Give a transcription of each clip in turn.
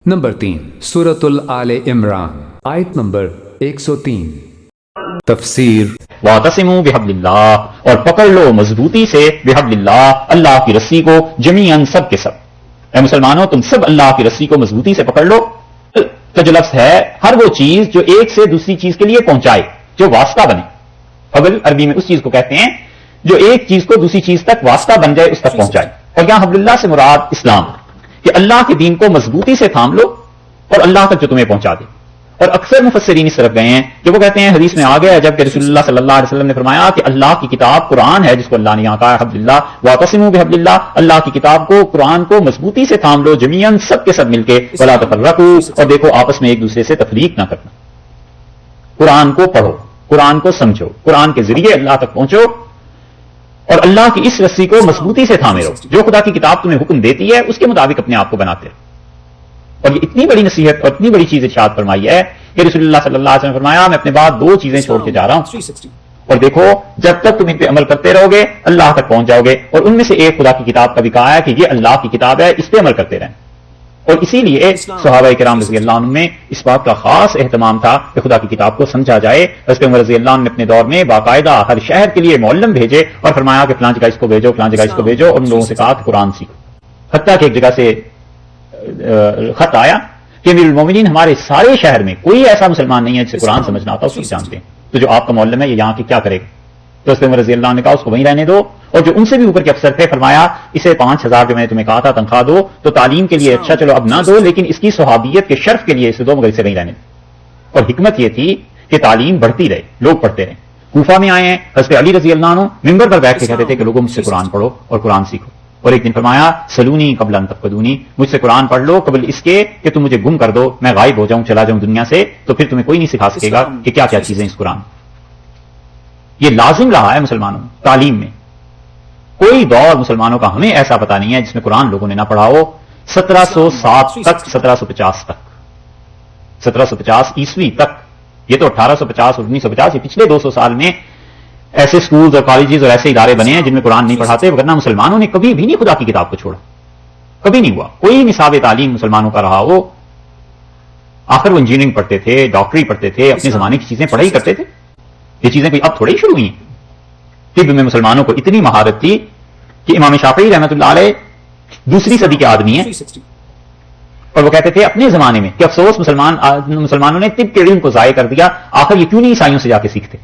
Number 3 سورۃ آل عمران آیت number 103 تفسیر وَاعْتَصِمُوا بِحَبْلِ اللَّهِ، اور پکڑ لو مضبوطی سے بِحَبْلِ اللَّهِ، اللہ کی رسی کو، جمیعاً سب کے سب۔ اے مسلمانوں تم سب اللہ کی رسی کو مضبوطی سے پکڑ لو۔ کا جو لفظ ہے ہر وہ چیز جو ایک سے دوسری چیز کے لیے پہنچائے، جو واسطہ بنے۔ حبل عربی میں اس چیز کو کہتے ہیں جو ایک چیز کو دوسری چیز تک واسطہ بن جائے، اس تک پہنچائے۔ اور یہاں حبل اللہ سے مراد اسلام، کہ اللہ کے دین کو مضبوطی سے تھام لو اور اللہ تک جو تمہیں پہنچا دے۔ اور اکثر مفسرین اس طرف گئے ہیں کہ وہ کہتے ہیں حدیث میں آ گیا ہے، جبکہ رسول اللہ صلی اللہ علیہ وسلم نے فرمایا کہ اللہ کی کتاب قرآن ہے، جس کو اللہ نے یہاں کہا حبل اللہ، واعتصموا بحبل اللہ، اللہ کی کتاب کو، قرآن کو مضبوطی سے تھام لو، جمیعاً سب کے سب مل کے، ولا تفرقوا، اور دیکھو آپس میں ایک دوسرے سے تفریق نہ کرنا۔ قرآن کو پڑھو، قرآن کو سمجھو، قرآن کے ذریعے اللہ تک پہنچو، اور اللہ کی اس رسی کو مضبوطی سے تھامے رہو۔ جو خدا کی کتاب تمہیں حکم دیتی ہے اس کے مطابق اپنے آپ کو بناتے رہو۔ اور یہ اتنی بڑی نصیحت اور اتنی بڑی چیز ارشاد فرمائی ہے کہ رسول اللہ صلی اللہ علیہ وسلم نے فرمایا میں اپنے بعد 2 چیزیں چھوڑ کے جا رہا ہوں، اور دیکھو جب تک تم ان پہ عمل کرتے رہو گے اللہ تک پہنچ جاؤ گے۔ اور ان میں سے ایک خدا کی کتاب کا بھی کہا ہے کہ یہ اللہ کی کتاب ہے، اس پہ عمل کرتے رہیں۔ اور اسی لیے صحابہ کرام رضی اللہ عنہ میں اس بات کا خاص اہتمام تھا کہ خدا کی کتاب کو سمجھا جائے۔ حضرت عمر رضی اللہ عنہ نے اپنے دور میں باقاعدہ ہر شہر کے لیے معلم بھیجے اور فرمایا کہ فلاں جگہ اس کو بھیجو، فلاں جگہ اس کو بھیجو، اور ان لوگوں سے کہا کہ قرآن سیکھو۔ حتیٰ کہ ایک جگہ سے خط آیا کہ امیر المومنین ہمارے سارے شہر میں کوئی ایسا مسلمان نہیں ہے جسے قرآن سمجھنا آتا، اس کو جانتے ہیں، تو جو آپ کا معلم ہے یہ یہاں کی کیا کرے گا؟ تو حضرت عمر رضی اللہ عنہ نے کہا اس کو وہیں رہنے دو، اور جو ان سے بھی اوپر کے افسر تھے فرمایا اسے 5000 جو میں نے تمہیں کہا تھا تنخواہ دو، تو تعلیم کے لیے اچھا چلو اب نہ دو، لیکن اس کی صحابیت کے شرف کے لیے اسے دو، مگر اسے نہیں رہنے دو۔ اور حکمت یہ تھی کہ تعلیم بڑھتی رہے، لوگ پڑھتے رہے۔ کوفہ میں آئے ہیں حضرت علی رضی اللہ عنہ ممبر پر بیٹھ کے کہتے تھے کہ لوگوں مجھ سے قرآن پڑھو اور قرآن سیکھو۔ اور ایک دن فرمایا سلونی قبل ان تفقدونی، مجھ سے قرآن پڑھ لو قبل اس کے کہ تم مجھے گم کر دو، میں غائب ہو جاؤں، چلا جاؤں دنیا سے، تو پھر تمہیں کوئی نہیں سکھا سکے گا کہ کیا کیا چیزیں اس قرآن۔ یہ لازم رہا ہے مسلمانوں تعلیم میں۔ کوئی دور مسلمانوں کا ہمیں ایسا پتا نہیں ہے جس میں قرآن لوگوں نے نہ پڑھا ہو۔ 1707 تک، 1750 تک، 1750 عیسوی تک، یہ تو 1850 اور 1950، یہ پچھلے 200 سال میں ایسے سکولز اور کالجز اور ایسے ادارے بنے ہیں جن میں قرآن نہیں پڑھاتے، ورنہ مسلمانوں نے کبھی بھی نہیں خدا کی کتاب کو چھوڑا، کبھی نہیں ہوا۔ کوئی نصاب تعلیم مسلمانوں کا رہا ہو، آخر وہ انجینئرنگ پڑھتے تھے، ڈاکٹری پڑھتے تھے، اپنے زمانے کی چیزیں پڑھائی کرتے تھے۔ یہ چیزیں کوئی اب تھوڑی شروع ہوئی ہیں۔ طب میں مسلمانوں کو اتنی مہارت تھی کہ امام شافعی رحمۃ اللہ علیہ 2ویں صدی کے آدمی ہیں، اور وہ کہتے تھے اپنے زمانے میں کہ افسوس مسلمانوں نے طب کے علم کو ضائع کر دیا، آخر یہ کیوں نہیں عیسائیوں سے جا کے سیکھتے۔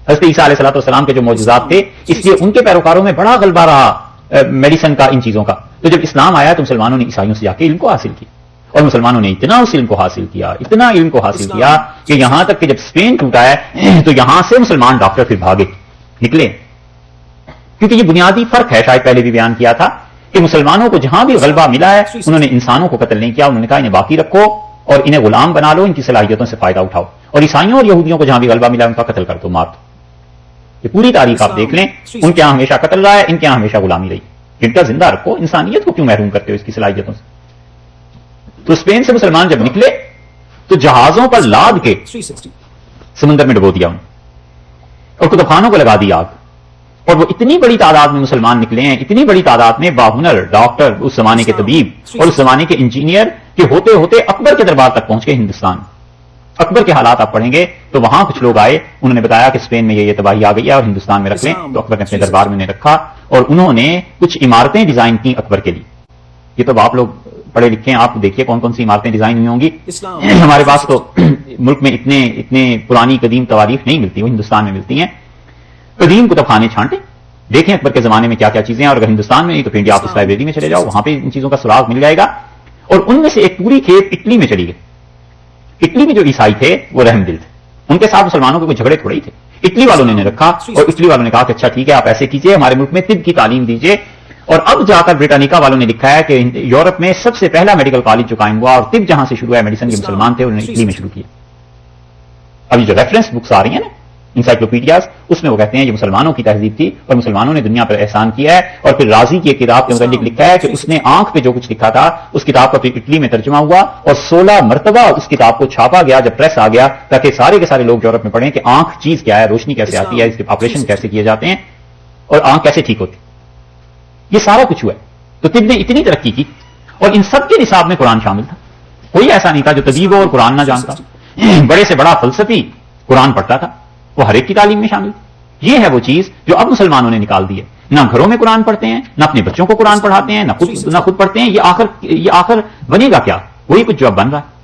حضرت عیسیٰ علیہ الصلوۃ والسلام کے جو معجزات تھے، اس لیے ان کے پیروکاروں میں بڑا غلبہ رہا میڈیسن کا، ان چیزوں کا۔ تو جب اسلام آیا تو مسلمانوں نے عیسائیوں سے جا کے علم کو حاصل کیا، اور مسلمانوں نے اتنا اس علم کو حاصل کیا، اتنا علم کو حاصل کیا کہ یہاں تک کہ جب اسپین ٹوٹا ہے تو یہاں سے مسلمان ڈاکٹر پھر بھاگے نکلے۔ کیونکہ یہ بنیادی فرق ہے، شاید پہلے بھی بیان کیا تھا کہ مسلمانوں کو جہاں بھی غلبہ ملا ہے انہوں نے انسانوں کو قتل نہیں کیا، انہوں نے کہا انہیں باقی رکھو اور انہیں غلام بنا لو، ان کی صلاحیتوں سے فائدہ اٹھاؤ۔ اور عیسائیوں اور یہودیوں کو جہاں بھی غلبہ ملا ان کا قتل کر دو، مار دو۔ یہ پوری تاریخ آپ دیکھ لیں، ان کے یہاں ہمیشہ قتل رہا ہے، ان کے یہاں ہمیشہ غلامی رہی۔ ان کا زندہ رکھو، انسانیت کو کیوں محروم کرتے ہو اس کی صلاحیتوں سے؟ تو اسپین سے مسلمان جب نکلے تو جہازوں پر لاد کے سمندر میں ڈبو دیا انہیں، اور کتب خانوں کو لگا دی آگ۔ اور وہ اتنی بڑی تعداد میں مسلمان نکلے ہیں، اتنی بڑی تعداد میں باہنر ڈاکٹر، اس زمانے کے طبیب اور اس زمانے کے انجینئر، کہ ہوتے ہوتے اکبر کے دربار تک پہنچ گئے ہندوستان۔ اکبر کے حالات آپ پڑھیں گے تو وہاں کچھ لوگ آئے، انہوں نے بتایا کہ اسپین میں یہ تباہی آ گئی ہے اور ہندوستان میں رکھ لیں، تو اکبر نے اپنے دربار میں انہیں رکھا، اور انہوں نے کچھ عمارتیں ڈیزائن کی اکبر کے لیے۔ یہ تو آپ لوگ پڑھے لکھے ہیں، آپ دیکھیے کون کون سی عمارتیں ڈیزائن ہوئی ہوں گی۔ ہمارے پاس تو ملک میں اتنے پرانی قدیم تواریخ نہیں ملتی، وہ ہندوستان میں ملتی ہیں۔ قدیم کتب خانے چھانٹیں، دیکھیں اکبر کے زمانے میں کیا کیا چیزیں ہیں، اور اگر ہندوستان میں نہیں تو پھر انڈیا آفس لائبریری میں چلے جاؤ، وہاں پہ ان چیزوں کا سراغ مل جائے گا۔ اور ان میں سے ایک پوری کھیپ اٹلی میں چلی گئی۔ اٹلی میں جو عیسائی تھے وہ رحم دل تھے، ان کے ساتھ مسلمانوں کے کوئی جھگڑے تھوڑے ہی تھے۔ اٹلی والوں نے رکھا، اور اٹلی والوں نے کہا کہ اچھا ٹھیک ہے آپ ایسے کیجئے، ہمارے ملک میں طب کی تعلیم دیجئے۔ اور اب جا کر برٹانیکا والوں نے لکھا ہے کہ یورپ میں سب سے پہلا میڈیکل کالج جو قائم ہوا اور طب جہاں سے شروع ہے میڈیسن کے مسلمان تھے، انہوں نے اٹلی میں شروع کیا۔ اب یہ جو ریفرنس بکس آ رہی ہیں نا انسائکلوپیڈیاز، اس میں وہ کہتے ہیں یہ مسلمانوں کی تہذیب تھی اور مسلمانوں نے دنیا پر احسان کیا ہے۔ اور پھر رازی کی ایک کتاب کے متعلق لکھا ہے کہ اس نے آنکھ پہ جو کچھ لکھا تھا اس کتاب کا پھر اٹلی میں ترجمہ ہوا، اور 16 مرتبہ اس کتاب کو چھاپا گیا جب پریس آ گیا، تاکہ سارے کے سارے لوگ یورپ میں پڑھیں کہ آنکھ چیز کیا ہے، روشنی کیسے آتی ہے، اس کے آپریشن کیسے کیے جاتے ہیں، اور آنکھ کیسے ٹھیک ہوتی۔ یہ سارا کچھ ہوا ہے۔ تو طب نے اتنی ترقی کی، اور ان سب کے نصاب میں قرآن شامل تھا۔ کوئی ایسا نہیں تھا جو تدیب اور قرآن نہ جانتا. بڑے سے بڑا فلسفی قرآن پڑھتا تھا, وہ ہر ایک کی تعلیم میں شامل. یہ ہے وہ چیز جو اب مسلمانوں نے نکال دی ہے. نہ گھروں میں قرآن پڑھتے ہیں, نہ اپنے بچوں کو قرآن پڑھاتے ہیں, نہ خود پڑھتے ہیں. یہ آخر بنے گا کیا؟ وہی کچھ جو اب بن رہا ہے.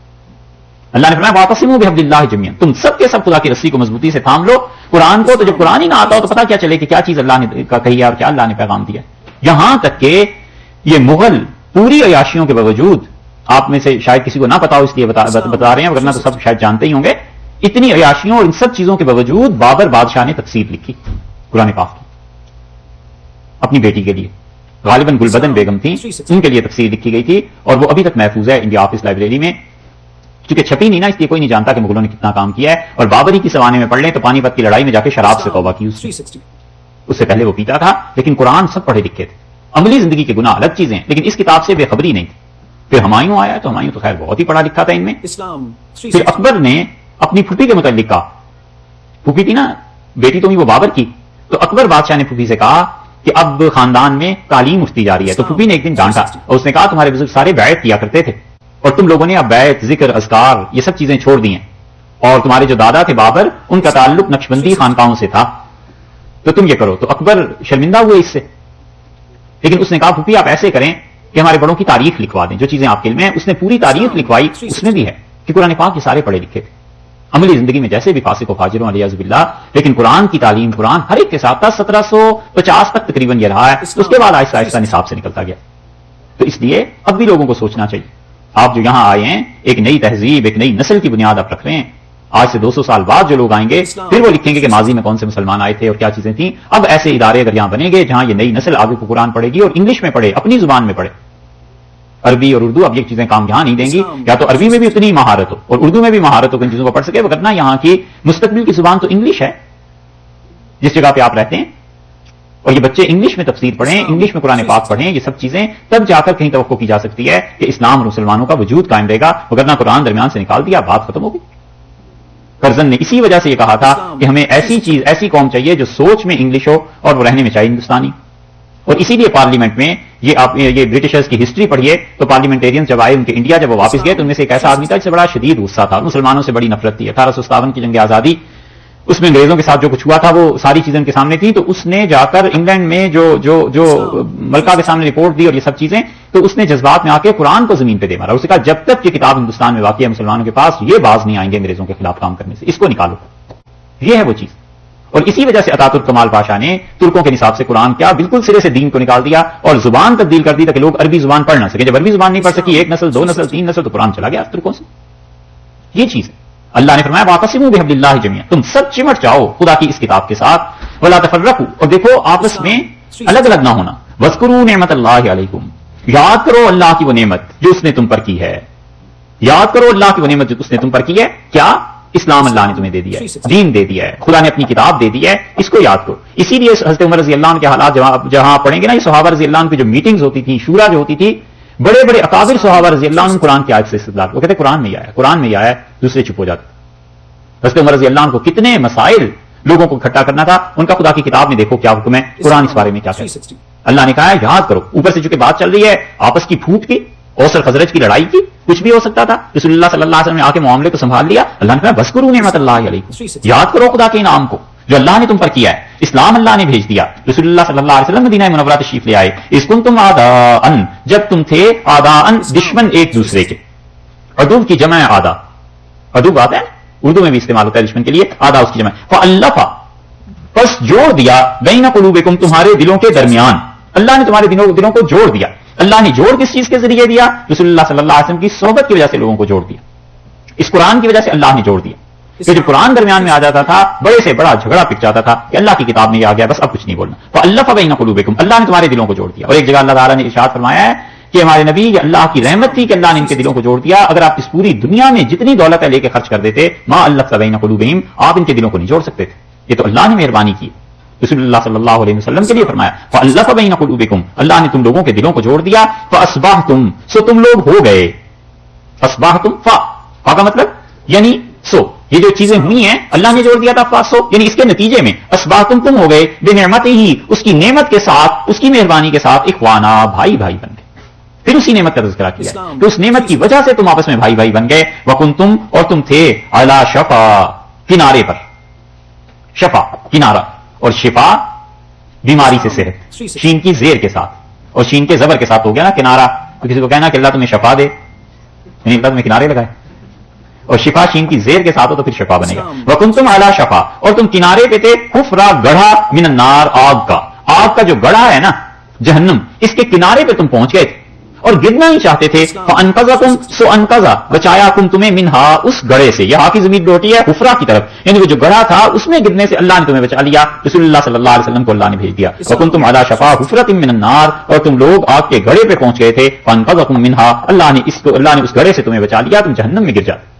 اللہ نے فرمایا واعتصموا بحبل اللہ جميعا, تم سب کے سب خدا کی رسی کو مضبوطی سے تھام لو. قرآن کو تو جب قرآن ہی نہ آتا ہو تو پتہ کیا چلے کہ کیا چیز اللہ نے کہی ہے اور کیا اللہ نے پیغام دیا. یہاں تک کہ یہ مغل پوری عیاشیوں کے باوجود, آپ میں سے شاید کسی کو نہ پتا ہو اس لیے بتا رہے ہیں, ورنہ تو سب شاید جانتے ہی ہوں گے, اتنی عیاشیوں اور ان سب چیزوں کے باوجود بابر بادشاہ نے تفسیر لکھی قرآن پاک کی اپنی بیٹی کے لیے. غالباً گلبدن بیگم تھی, ان کے لیے تفسیر لکھی گئی تھی اور وہ ابھی تک محفوظ ہے انڈیا آفس لائبریری میں. چونکہ چھپی نہیں نا, اس لیے کوئی نہیں جانتا کہ مغلوں نے کتنا کام کیا ہے. اور بابری کی زمانے میں پڑھ لیں تو پانی پت کی لڑائی میں جا کے شراب سے توبہ کی. اس سے پہلے وہ پیتا تھا, لیکن قرآن سب پڑھے لکھے تھے. عملی زندگی کے گناہ الگ چیزیں, لیکن اس کتاب سے بے خبری نہیں تھی. پھر ہمایوں آیا تو ہمایوں تو خیر بہت ہی پڑھا لکھا تھا ان میں. پھر اکبر نے اپنی پھوپھی کے متعلق کہا, پھوپھی تھی نا بیٹی تو وہ بابر کی, تو اکبر بادشاہ نے پھوپھی سے کہا کہ اب خاندان میں تعلیم اٹھتی جا رہی ہے. تو پھوپھی نے ایک دن ڈانٹا اور اس نے کہا تمہارے بزرگ سارے بیعت کیا کرتے تھے اور تم لوگوں نے اب بیعت, ذکر, اذکار یہ سب چیزیں چھوڑ دی ہیں, اور تمہارے جو دادا تھے بابر ان کا تعلق نقشبندی خانقاہوں سے تھا, تو تم یہ کرو. تو اکبر شرمندہ ہوئے اس سے, لیکن اس نے کہا پھوپھی آپ ایسے کریں کہ ہمارے بڑوں کی تاریخ لکھوا دیں, جو چیزیں آپ کے علم میں. اس نے پوری تاریخ لکھوائی, اس میں بھی ہے کہ قرآن پاک یہ سارے پڑھے لکھے تھے. عملی زندگی میں جیسے بھی فاسق و فاجروں علیہ باللہ, لیکن قرآن کی تعلیم قرآن ہر ایک کے ساتھ تھا. 1750 تک تقریباً یہ رہا ہے. اس کے بعد آہستہ آہستہ نصاب سے نکلتا گیا. تو اس لیے اب بھی لوگوں کو سوچنا چاہیے, آپ جو یہاں آئے ہیں ایک نئی تہذیب, ایک نئی نسل کی بنیاد آپ رکھ رہے ہیں. آج سے 200 سال بعد جو لوگ آئیں گے پھر وہ لکھیں گے کہ ماضی میں کون سے مسلمان آئے تھے اور کیا چیزیں تھیں. اب ایسے ادارے اگر یہاں بنیں گے جہاں یہ نئی نسل آگے کو قرآن پڑھے گی اور انگلش میں پڑھے, اپنی زبان میں پڑھے. عربی اور اردو اب یہ چیزیں کام یہاں نہیں دیں گی, یا تو عربی میں بھی اتنی مہارت ہو اور اردو میں بھی مہارت ہو کہ ان چیزوں کو پڑھ سکے, وگرنہ یہاں کی مستقبل کی زبان تو انگلش ہے جس جگہ پہ آپ رہتے ہیں. اور یہ بچے انگلش میں تفسیر پڑھیں, انگلش میں قرآن پاک پڑھیں, یہ سب چیزیں تب جا کر کہیں توقع کی جا سکتی ہے کہ اسلام اور مسلمانوں کا وجود قائم رہے گا. وگرنہ قرآن درمیان سے نکال دیا, بات ختم ہوگی. کرزن نے اسی وجہ سے یہ کہا تھا کہ ہمیں ایسی چیز, ایسی قوم چاہیے جو سوچ میں انگلش ہو اور وہ رہنے میں چاہیے ہندوستانی. اور اسی لیے پارلیمنٹ میں یہ برٹشرز کی ہسٹری پڑھیے تو پارلیمنٹیرین جب آئے ان کے انڈیا, جب وہ واپس گئے تو ان میں سے ایک ایسا آدمی تھا جس سے بڑا شدید غصہ تھا, مسلمانوں سے بڑی نفرت تھی. 1857 کی جنگ آزادی, اس میں انگریزوں کے ساتھ جو کچھ ہوا تھا وہ ساری چیزیں ان کے سامنے تھی. تو اس نے جا کر انگلینڈ میں جو ملکہ کے سامنے رپورٹ دی اور یہ سب چیزیں, تو اس نے جذبات میں آ کے قرآن کو زمین پہ دے مارا. اس نے کہا جب تک یہ کتاب ہندوستان میں واقع ہے مسلمانوں کے پاس, یہ باز نہیں آئیں گے انگریزوں کے خلاف کام کرنے سے, اس کو نکالو. یہ ہے وہ چیز. اور اسی وجہ سے عطا ترک کمال پاشا نے ترکوں کے نصاب سے قرآن کیا بالکل سرے سے دین کو نکال دیا اور زبان تبدیل کر دی تاکہ لوگ عربی زبان پڑھ نہ سکے. جب عربی زبان نہیں پڑھ سکی, ایک نسل, 2 نسل, 3 نسل, تو قرآن چلا گیا ترکوں سے. یہ چیز ہے. اللہ نے فرمایا واعتصموا بحبل اللہ جميعا, تم سب چمٹ جاؤ خدا کی اس کتاب کے ساتھ. ولا تفرقوا, اور دیکھو آپس میں الگ الگ نہ ہونا. واذکروا نعمت اللہ علیکم, یاد کرو اللہ کی وہ نعمت جو اس نے تم پر کی ہے. یاد کرو اللہ کی وہ نعمت جو اس نے تم پر کی ہے. کیا؟ اسلام اللہ نے تمہیں دے دیا ہے, دین دے دیا ہے, خدا نے اپنی کتاب دے دی ہے, اس کو یاد کرو. اسی لیے حضرت عمر رضی اللہ عنہ کے حالات جہاں پڑھیں گے نا, یہ صحابہ رضی اللہ عنہ کی جو میٹنگز ہوتی تھی, شورا جو ہوتی تھی, بڑے بڑے اکابر صحابہ رضی اللہ عنہ قرآن کی آیت سے استدلال, وہ کہتے قرآن میں ہی آیا, قرآن میں ہی آیا, دوسرے چپ ہو جاتے. حضرت عمر رضی اللہ عنہ کو کتنے مسائل لوگوں کو اکٹھا کرنا تھا, ان کا خدا کی کتاب میں دیکھو کیا حکم ہے, قرآن اس بارے میں کیا کہتا ہے. اللہ نے کہا ہے یاد کرو. اوپر سے چونکہ بات چل رہی ہے آپس کی پھوٹ کی, اوس اور خزرج کی لڑائی کی, کچھ بھی ہو سکتا تھا. رسول اللہ صلی اللہ علیہ وسلم نے آ کے معاملے کو سنبھال لیا. اللہ نے کہا بذکروا نعمت اللہ علیکم, یاد کرو خدا کے انعام کو جو اللہ نے تم پر کیا ہے. اسلام اللہ نے بھیج دیا. رسول اللہ صلی اللہ علیہ وسلم مدینہ منورہ تشریف لے آئے. اذ کنتم اعداء, جب تم تھے اعداء, دشمن ایک دوسرے کے. عدو کی جمع ہے اعداء, عدو بات ہے اردو میں بھی استعمال ہوتا ہے دشمن کے لیے, اعداء اس کی جمع. فالف, پس جوڑ دیا, بین قلوبکم, تمہارے دلوں کے درمیان. اللہ نے تمہارے دلوں کو جوڑ دیا. اللہ نے جوڑ کس چیز کے ذریعے دیا؟ رسول اللہ صلی اللہ علیہ وسلم کی صحبت کی وجہ سے لوگوں کو جوڑ دیا. اس قرآن کی وجہ سے اللہ نے جوڑ دیا. کہ جب قرآن درمیان میں آ جاتا تھا بڑے سے بڑا جھگڑا پک جاتا تھا کہ اللہ کی کتاب میں یہ آ گیا, بس اب کچھ نہیں بولنا. فالف بین قلوبکم, اللہ نے تمہارے دلوں کو جوڑ دیا. اور ایک جگہ اللہ تعالیٰ نے ارشاد فرمایا ہے کہ ہمارے نبی, یہ اللہ کی رحمت تھی کہ اللہ نے ان کے دلوں کو جوڑ دیا. اگر آپ اس پوری دنیا میں جتنی دولت ہے لے کے خرچ کر دیتے, ما الفت بین قلوبہم, آپ ان کے دلوں کو نہیں جوڑ سکتے تھے. یہ تو اللہ نے مہربانی کی. رسول اللہ صلی اللہ علیہ وسلم کے لیے فرمایا فالف بین قلوبکم, اللہ نے تم لوگوں کے دلوں کو جوڑ دیا. فاصبحتم, سو تم لوگ ہو گئے. اصبحتم, فا کا مطلب یعنی سو, یہ جو چیزیں ہوئی ہیں اللہ نے جوڑ دیا تھا. فاسو یعنی اس کے نتیجے میں اصبحتم, تم ہو گئے بنعمتہ, اس کی نعمت کے ساتھ, اس کی مہربانی کے ساتھ, اخوانا, بھائی بھائی بن گئے. پھر اسی نعمت کا تذکرہ کیا ہے کہ اس نعمت کی وجہ سے تم آپس میں بھائی بھائی بن گئے، وکنتم اور تم تھے علی شفا کنارے پر، شفا کنارہ، اور شفا بیماری سے صحت، شین کی زیر کے ساتھ اور شین کے زبر کے ساتھ ہو گیا نا کنارہ. تو کسی کو کہنا کہ اللہ تمہیں شفا دے، یعنی اللہ تمہیں کنارے لگائے، اور شفا شین کی زیر کے ساتھ ہو تو پھر شفا بنے گا. وکنتم علی شفا، اور تم کنارے پہ تھے، حفرا گڑھا من النار، آگ کا، آگ کا جو گڑھا ہے نا جہنم، اس کے کنارے پہ تم پہنچ گئے تھے اور گرنا ہی چاہتے تھے. فانقذکم، سو انقذا بچایا کم تمہیں، منہا اس گڑھے سے. یہاں کی ضمیر لوٹی ہے حفرا کی طرف، یعنی وہ جو گڑھا تھا اس میں گرنے سے اللہ نے تمہیں بچا لیا. رسول اللہ صلی اللہ علیہ وسلم کو اللہ نے بھیج دیا. وکنتم علی شفا حفرۃ من النار، اور تم لوگ آگ کے گڑھے پہ پہنچ گئے تھے. فانقذکم منہا، اللہ نے اس گڑھے سے تمہیں بچا لیا، تم جہنم میں گر جاتے.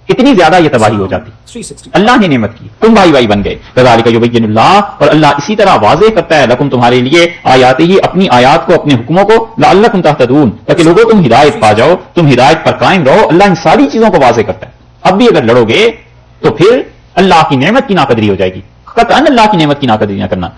اتنی زیادہ یہ تباہی ہو جاتی، اللہ نے نعمت کی، تم بھائی بھائی بن گئے. کذالک یبین اللہ، اور اللہ اسی طرح واضح کرتا ہے، لکم تمہارے لیے، آیات ہی اپنی آیات کو، اپنے حکموں کو، لعلکم تہتدون، تاکہ لوگوں تم ہدایت پا جاؤ، تم ہدایت پر قائم رہو. اللہ ان ساری چیزوں کو واضح کرتا ہے. اب بھی اگر لڑو گے تو پھر اللہ کی نعمت کی ناقدری ہو جائے گی. قطعاً اللہ کی نعمت کی ناقدری نہ کرنا.